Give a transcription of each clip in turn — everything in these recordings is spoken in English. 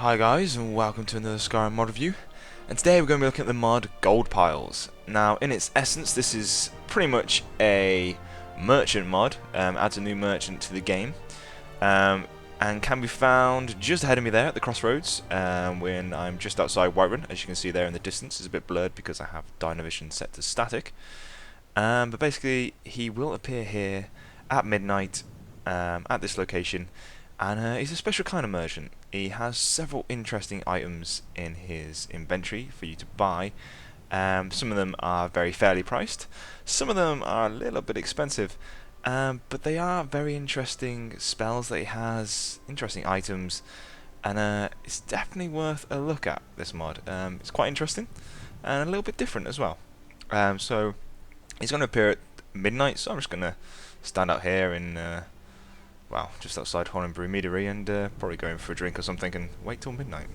Hi guys, and welcome to another Skyrim mod review. And today we're going to be looking at the mod Goldpiles. Now, in its essence, this is pretty much a merchant mod. Adds a new merchant to the game, and can be found just ahead of me there at the crossroads. When I'm just outside Whiterun, as you can see there in the distance, it's a bit blurred because I have Dynavision set to static. But basically, he will appear here at midnight at this location. And he's a special kind of merchant. He has several interesting items in his inventory for you to buy. Some of them are very fairly priced. Some of them are a little bit expensive. But they are very interesting spells that he has, interesting items. And it's definitely worth a look at, this mod. It's quite interesting and a little bit different as well. So he's going to appear at midnight, so I'm just going to stand out here in... well, just outside Hornbrew Meadery and probably going for a drink or something and wait till midnight.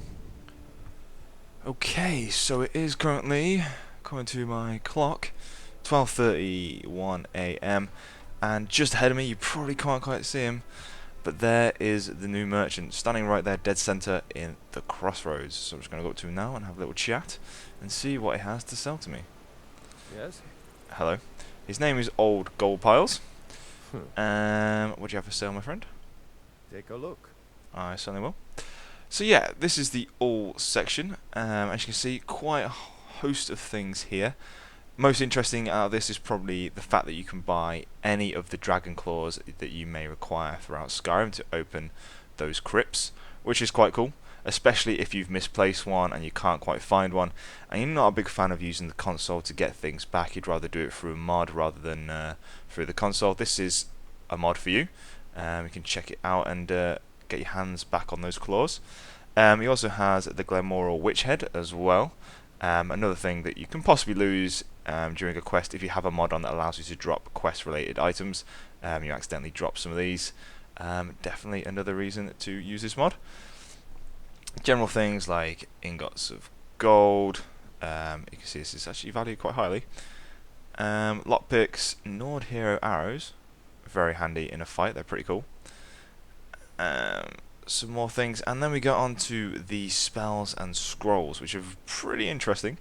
Okay, so it is currently, according to my clock, 12:31 AM, and just ahead of me, you probably can't quite see him, but there is the new merchant standing right there dead center in the crossroads. So I'm just going to go up to him now and have a little chat and see what he has to sell to me. Yes? Hello. His name is Old Goldpiles. What do you have for sale, my friend? Take a look. I certainly will. So yeah, this is the all section. As you can see, quite a host of things here. Most interesting out of this is probably the fact that you can buy any of the dragon claws that you may require throughout Skyrim to open those crypts, which is quite cool, especially if you've misplaced one and you can't quite find one, and you're not a big fan of using the console to get things back. You'd rather do it through a mod rather than through the console. This is a mod for you. You can check it out and get your hands back on those claws. He also has the Glenmoral Witch Head as well. Another thing that you can possibly lose during a quest if you have a mod on that allows you to drop quest related items. You accidentally drop some of these. Definitely another reason to use this mod. General things like ingots of gold. You can see this is actually valued quite highly. Lockpicks, Nord Hero arrows, very handy in a fight. They're pretty cool. Some more things, and then we go on to the spells and scrolls, which are pretty interesting.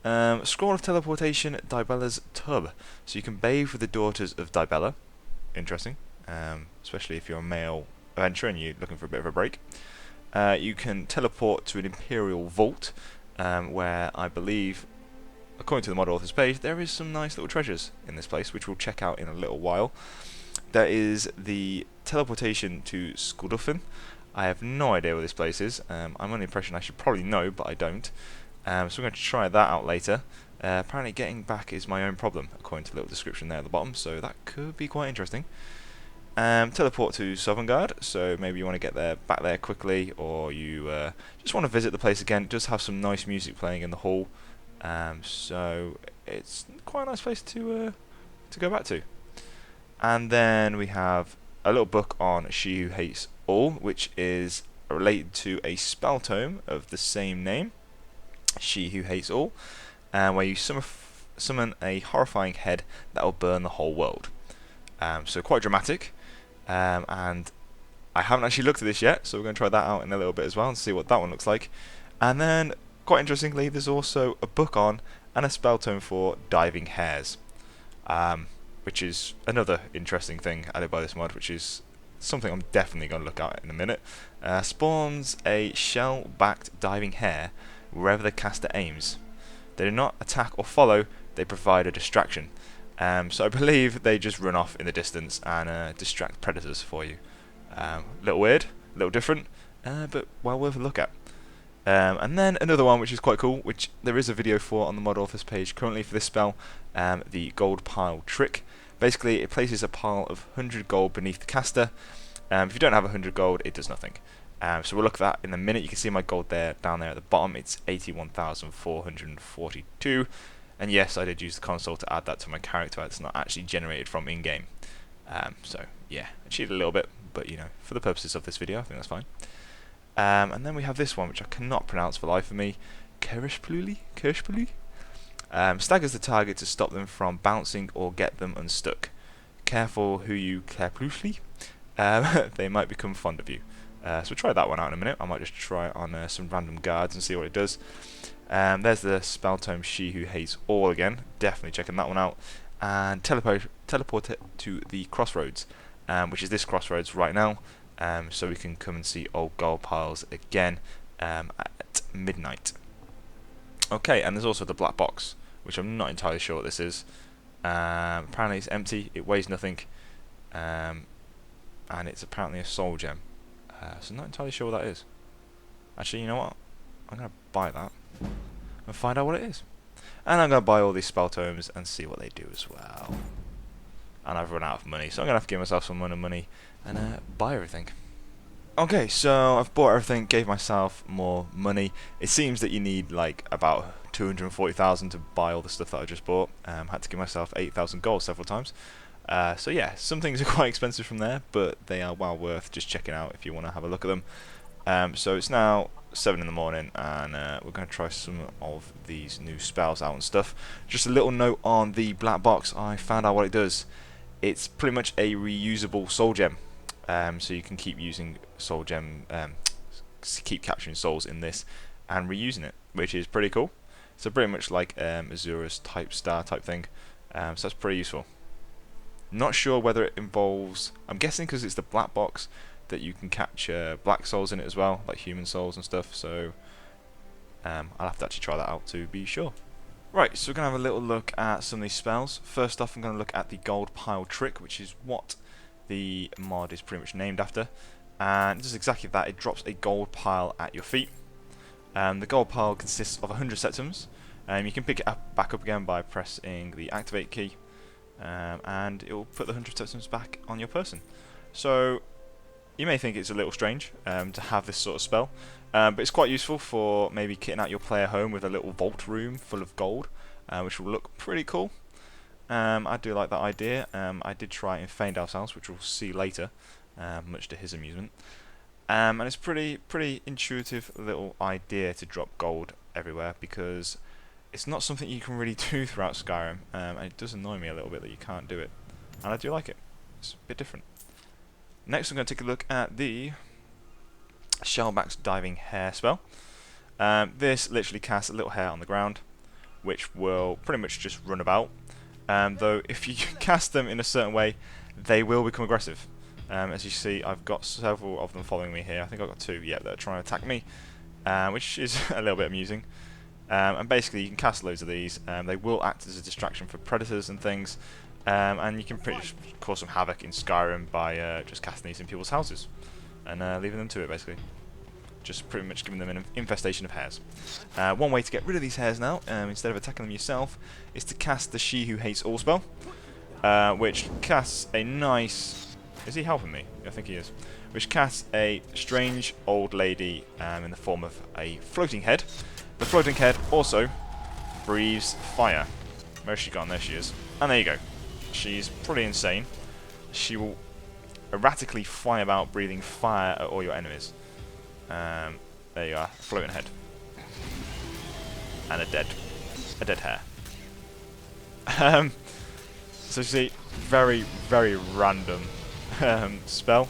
Scroll of Teleportation, Dibella's Tub. So you can bathe with the daughters of Dibella. Interesting, especially if you're a male adventurer and you're looking for a bit of a break. You can teleport to an Imperial Vault, where I believe, according to the mod author's page, there is some nice little treasures in this place, which we'll check out in a little while. There is the teleportation to Skuldufin. I have no idea where this place is. I'm under the impression I should probably know, but I don't. So we're going to try that out later. Apparently getting back is my own problem, according to the little description there at the bottom, so that could be quite interesting. Teleport to Sovngarde, so maybe you want to get there back there quickly, or you just want to visit the place again. It does have some nice music playing in the hall, so it's quite a nice place to go back to. And then we have a little book on She Who Hates All, which is related to a spell tome of the same name, She Who Hates All, where you summon a horrifying head that will burn the whole world. So quite dramatic, and I haven't actually looked at this yet, so we're going to try that out in a little bit as well and see what that one looks like. And then, quite interestingly, there's also a book on and a spell tome for diving hares. Which is another interesting thing added by this mod, which is something I'm definitely going to look at in a minute. Spawns a shell-backed diving hare wherever the caster aims. They do not attack or follow, they provide a distraction. So I believe they just run off in the distance and distract predators for you. A little weird, a little different, but well worth a look at. And then another one which is quite cool, which there is a video for on the mod author's page currently for this spell, the gold pile trick. Basically, it places a pile of 100 gold beneath the caster. If you don't have 100 gold, it does nothing. So we'll look at that in a minute. You can see my gold there, down there at the bottom. It's 81,442. And yes, I did use the console to add that to my character. It's not actually generated from in-game. So yeah, I cheated a little bit, but you know, for the purposes of this video, I think that's fine. And then we have this one, which I cannot pronounce for the life of me. Kirschpluli? Staggers the target to stop them from bouncing or get them unstuck. Careful who you Kerpluli. They might become fond of you. So we'll try that one out in a minute. I might just try it on some random guards and see what it does. There's the spell tome She Who Hates All again. Definitely checking that one out. And teleport it to the crossroads, which is this crossroads right now. So we can come and see old Goldpiles again at midnight. Okay, and there's also the black box, which I'm not entirely sure what this is. Apparently it's empty, it weighs nothing, and it's apparently a soul gem. So I'm not entirely sure what that is. Actually, you know what? I'm going to buy that and find out what it is. And I'm going to buy all these spell tomes and see what they do as well. And I've run out of money, so I'm going to have to give myself some money and buy everything. Okay, so I've bought everything, gave myself more money. It seems that you need like about 240,000 to buy all the stuff that I just bought. Had to give myself 8,000 gold several times. So yeah, some things are quite expensive from there, but they are well worth just checking out if you want to have a look at them. So it's now 7 in the morning, and we're going to try some of these new spells out and stuff. Just a little note on the black box, I found out what it does. It's pretty much a reusable soul gem. So you can keep using soul gem, keep capturing souls in this and reusing it, which is pretty cool. So pretty much like Azura's type star type thing. So that's pretty useful. Not sure whether it involves, I'm guessing because it's the black box, that you can capture black souls in it as well, like human souls and stuff. So I'll have to actually try that out to be sure. Right, so we're going to have a little look at some of these spells. First off, I'm going to look at the gold pile trick, which is what the mod is pretty much named after, and it does exactly that. It drops a gold pile at your feet. The gold pile consists of 100 septims. You can pick it back up again by pressing the activate key, and it will put the 100 septims back on your person. So you may think it's a little strange to have this sort of spell, but it's quite useful for maybe kitting out your player home with a little vault room full of gold, which will look pretty cool. I do like that idea. I did try it in Feindal's house, which we'll see later, much to his amusement. And it's pretty intuitive little idea to drop gold everywhere, because it's not something you can really do throughout Skyrim, and it does annoy me a little bit that you can't do it. And I do like it. It's a bit different. Next, I'm going to take a look at the Shellbacks diving hair spell. This literally casts a little hair on the ground, which will pretty much just run about. Though if you cast them in a certain way, they will become aggressive. As you see, I've got several of them following me here. I think I've got 2 that are trying to attack me, which is a little bit amusing. And basically you can cast loads of these. They will act as a distraction for predators and things, and you can pretty much cause some havoc in Skyrim by just casting these in people's houses and leaving them to it, basically. Just pretty much giving them an infestation of hairs. One way to get rid of these hairs now, instead of attacking them yourself, is to cast the She Who Hates All spell, which casts a nice... Is he helping me? I think he is. Which casts a strange old lady in the form of a floating head. The floating head also breathes fire. Where's she gone? There she is. And there you go. She's pretty insane. She will erratically fly about breathing fire at all your enemies. There you are, floating head. And a dead hair. So you see, very random spell,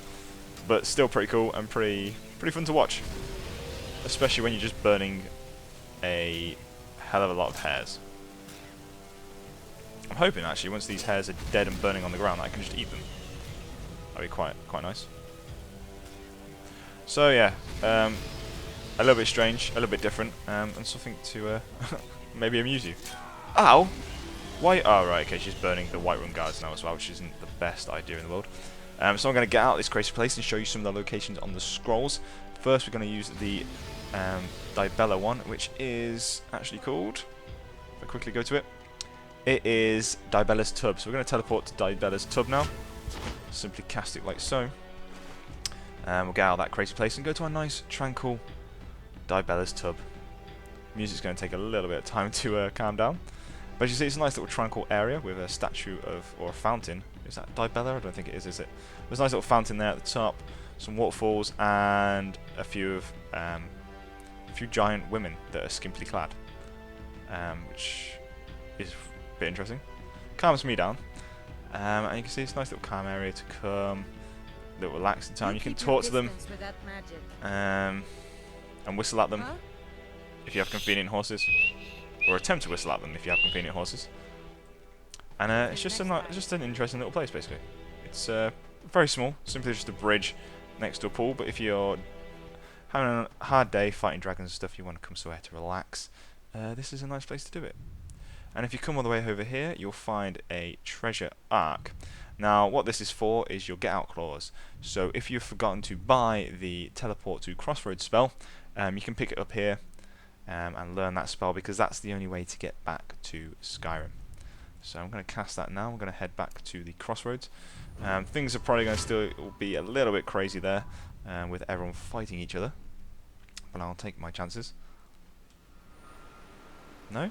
but still pretty cool and pretty fun to watch. Especially when you're just burning a hell of a lot of hairs. I'm hoping actually once these hairs are dead and burning on the ground that I can just eat them. That'd be quite nice. So yeah, a little bit strange, a little bit different, and something to maybe amuse you. Ow! Why? Oh right, okay, she's burning the Whiterun guards now as well, which isn't the best idea in the world. So I'm going to get out of this crazy place and show you some of the locations on the scrolls. First we're going to use the Dibella one, which is actually called, if I quickly go to it, it is Dibella's Tub. So we're going to teleport to Dibella's Tub now. Simply cast it like so. We'll get out of that crazy place and go to our nice, tranquil Dibella's Tub. Music's going to take a little bit of time to calm down. But as you see, it's a nice little tranquil area with a statue of, or a fountain. Is that Dibella? I don't think it is it? There's a nice little fountain there at the top, some waterfalls, and a few giant women that are skimpily clad. Which is a bit interesting. Calms me down. And you can see it's a nice little calm area to come. little relaxing time. You can keep your talk to them distance with that magic. and whistle at them Huh? if you have convenient horses, or attempt to whistle at them if you have convenient horses. And it's just just an interesting little place basically. It's very small, simply just a bridge next to a pool. But if you're having a hard day fighting dragons and stuff, you want to come somewhere to relax, this is a nice place to do it. And if you come all the way over here, you'll find a treasure arc. Now, what this is for is your get out clause. So if you've forgotten to buy the teleport to Crossroads spell, you can pick it up here and learn that spell, because that's the only way to get back to Skyrim. So I'm going to cast that now. I'm going to head back to the Crossroads. Things are probably going to still be a little bit crazy there with everyone fighting each other, but I'll take my chances. No?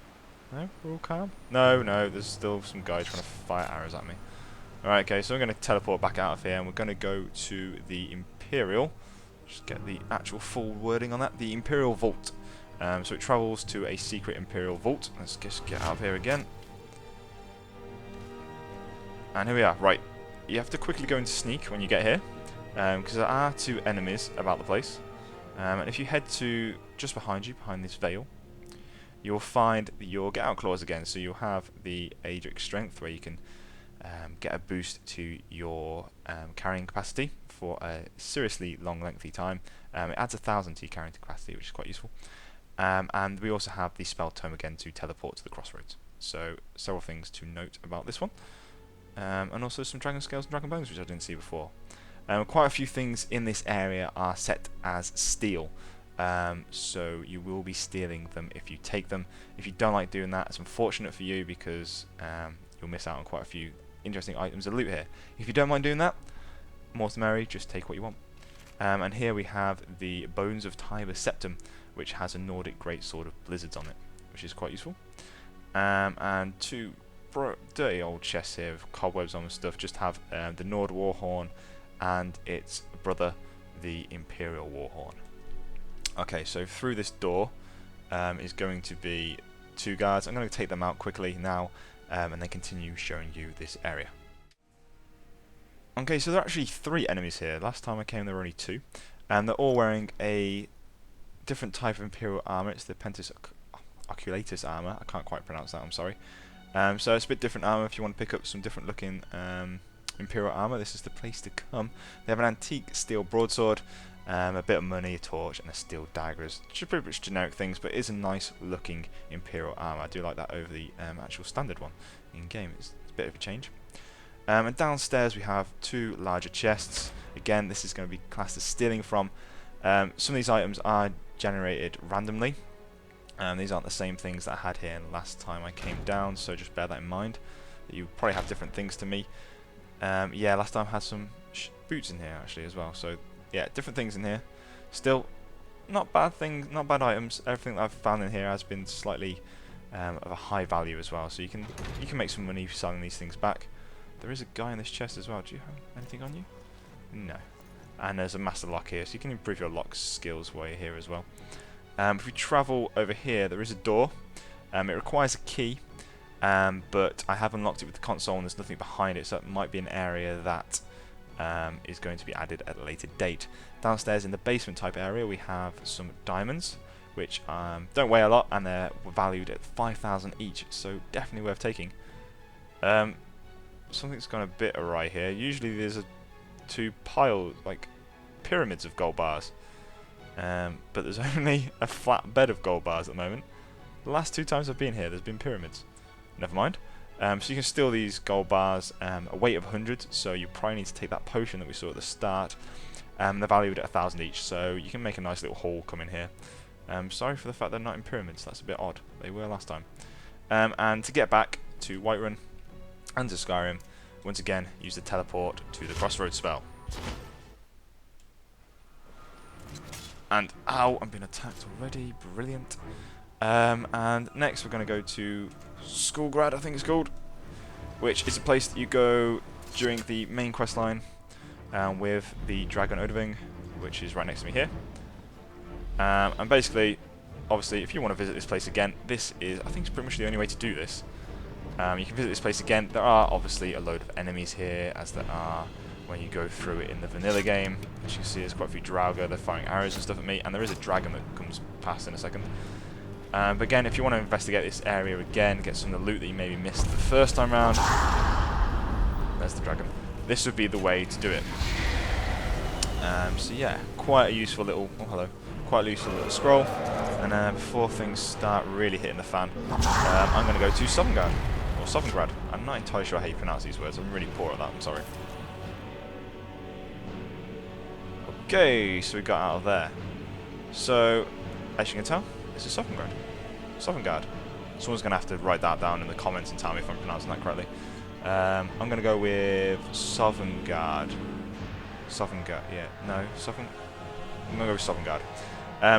No? We're all calm? No, there's still some guys trying to fire arrows at me. Alright, okay, so we're going to teleport back out of here, and we're going to go to the Imperial. Just get the actual full wording on that. The Imperial Vault. So it travels to a secret Imperial Vault. Let's just get out of here again. And here we are. Right, you have to quickly go into sneak when you get here, because there are 2 enemies about the place. And if you head to just behind you, behind this veil, you'll find your get out clause again. So you'll have the Adric strength, where you can get a boost to your carrying capacity for a seriously long lengthy time. It adds 1,000 to your carrying capacity, which is quite useful. And we also have the spell tome again to teleport to the Crossroads. So several things to note about this one. And also some dragon scales and dragon bones, which I didn't see before. Quite a few things in this area are set as steal. So you will be stealing them if you take them. If you don't like doing that, it's unfortunate for you, because you'll miss out on quite a few interesting items of loot here. If you don't mind doing that, more to merry, just take what you want. And here we have the Bones of Tiber Septim, which has a Nordic greatsword of blizzards on it, which is quite useful. And 2 dirty old chests here with cobwebs on and stuff just have the Nord Warhorn and its brother, the Imperial Warhorn. Okay, so through this door is going to be 2 guards. I'm going to take them out quickly now and then continue showing you this area. Okay, so there are actually 3 enemies here. Last time I came there were only 2, and they're all wearing a different type of Imperial armor. It's the Pentus Oculatus armor. I can't quite pronounce that, I'm sorry. So it's a bit different armor. If you want to pick up some different looking Imperial armor, this is the place to come. They have an antique steel broadsword, a bit of money, a torch, and a steel daggers. Just pretty much generic things, but it is a nice looking Imperial armor. I do like that over the actual standard one in game. It's a bit of a change. And downstairs we have 2 larger chests. Again, this is going to be classed as stealing from. Some of these items are generated randomly. These aren't the same things that I had here last time I came down, so just bear that in mind. That you probably have different things to me. Yeah, last time I had some boots in here actually as well. So yeah, different things in here. Still, not bad things, not bad items. Everything that I've found in here has been slightly of a high value as well. So you can make some money selling these things back. There is a guy in this chest as well. Do you have anything on you? No. And there's a master lock here, so you can improve your lock skills while you're here as well. If we travel over here, there is a door. It requires a key, but I have unlocked it with the console and there's nothing behind it, so it might be an area that is going to be added at a later date. Downstairs in the basement type area we have some diamonds, which don't weigh a lot and they're valued at 5,000 each, so definitely worth taking. Something's gone a bit awry here. Usually there's 2 piles, like pyramids of gold bars. But there's only a flat bed of gold bars at the moment. The last 2 times I've been here, there's been pyramids. Never mind. So you can steal these gold bars, a weight of 100, so you probably need to take that potion that we saw at the start. They're valued at 1,000 each, so you can make a nice little haul come in here. Sorry for the fact they're not in pyramids, that's a bit odd. They were last time. And to get back to Whiterun and to Skyrim, once again, use the teleport to the Crossroads spell. And ow, I'm being attacked already. Brilliant. And next we're going to go to Skullgrad, I think it's called, which is a place that you go during the main quest line with the Dragon Odoving, which is right next to me here. And basically, obviously, if you want to visit this place again, this is, I think it's pretty much the only way to do this. You can visit this place again. There are obviously a load of enemies here, as there are when you go through it in the vanilla game. As you can see, there's quite a few Draugr, they're firing arrows and stuff at me, and there is a dragon that comes past in a second. But again, if you want to investigate this area again, get some of the loot that you maybe missed the first time round, there's the dragon. This would be the way to do it. So yeah, quite a useful little, quite a useful little scroll. And before things start really hitting the fan, I'm going to go to Sovngarde, or Sovngrad. I'm not entirely sure how you pronounce these words. I'm really poor at that. I'm sorry. Okay, so we got out of there. So, as you can tell, this is Sovngrad. Sovngarde. Someone's going to have to write that down in the comments and tell me if I'm pronouncing that correctly. I'm going to go with Sovngarde. Sovngarde, yeah. No, I'm going to go with Sovngarde.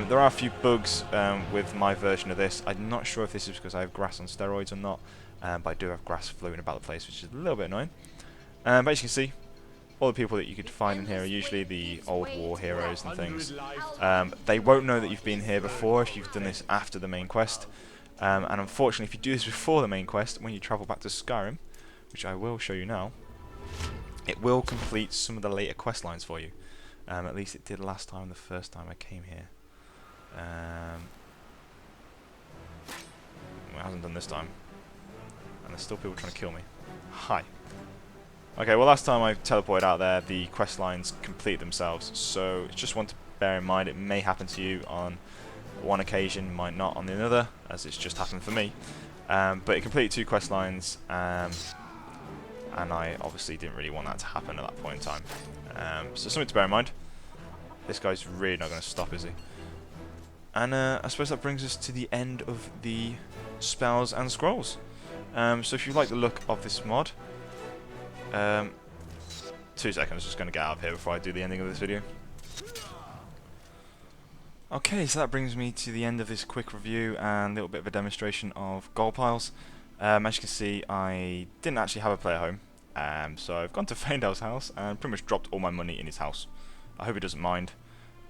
There are a few bugs with my version of this. I'm not sure if this is because I have grass on steroids or not, but I do have grass floating about the place, which is a little bit annoying. But as you can see, all the people that you could find in here are usually the old war heroes and things. They won't know that you've been here before if you've done this after the main quest. And unfortunately, if you do this before the main quest, when you travel back to Skyrim, which I will show you now, it will complete some of the later quest lines for you. At least it did last time, the first time I came here. Well, it hasn't done this time. And there's still people trying to kill me. Hi. Okay, well last time I teleported out there, the quest lines complete themselves. So it's just one to bear in mind. It may happen to you on one occasion, might not on the other, as it's just happened for me. But it completed 2 quest lines, and I obviously didn't really want that to happen at that point in time. So something to bear in mind. This guy's really not going to stop, is he? And I suppose that brings us to the end of the spells and scrolls. So if you like the look of this mod, 2 seconds, just going to get out of here before I do the ending of this video. Okay, so that brings me to the end of this quick review and a little bit of a demonstration of Goldpiles. As you can see, I didn't actually have a player home, so I've gone to Faendal's house and pretty much dropped all my money in his house. I hope he doesn't mind.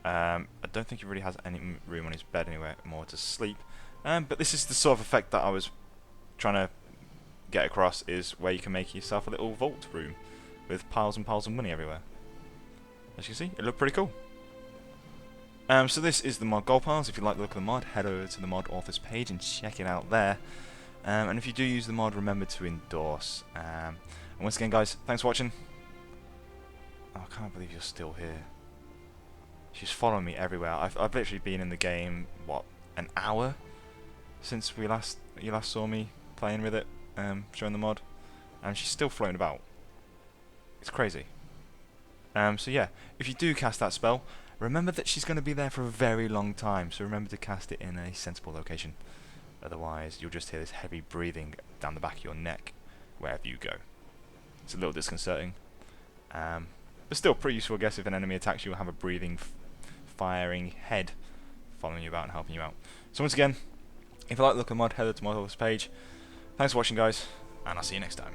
I don't think he really has any room on his bed anywhere more to sleep. But this is the sort of effect that I was trying to get across, is where you can make yourself a little vault room with piles and piles of money everywhere. As you can see, it looked pretty cool. So this is the mod Goldpiles. If you like the look of the mod, head over to the mod authors page and check it out there. And if you do use the mod, remember to endorse. And once again, guys, thanks for watching. Oh, I can't believe you're still here. She's following me everywhere. I've literally been in the game, what, an hour since you last saw me playing with it, showing the mod, and she's still floating about. It's crazy. So yeah, if you do cast that spell, remember that she's going to be there for a very long time, so remember to cast it in a sensible location. Otherwise, you'll just hear this heavy breathing down the back of your neck wherever you go. It's a little disconcerting. But still pretty useful, I guess. If an enemy attacks you, you'll have a breathing, firing head following you about and helping you out. So once again, if you like the look of the mod, head over to my authors page. Thanks for watching, guys, and I'll see you next time.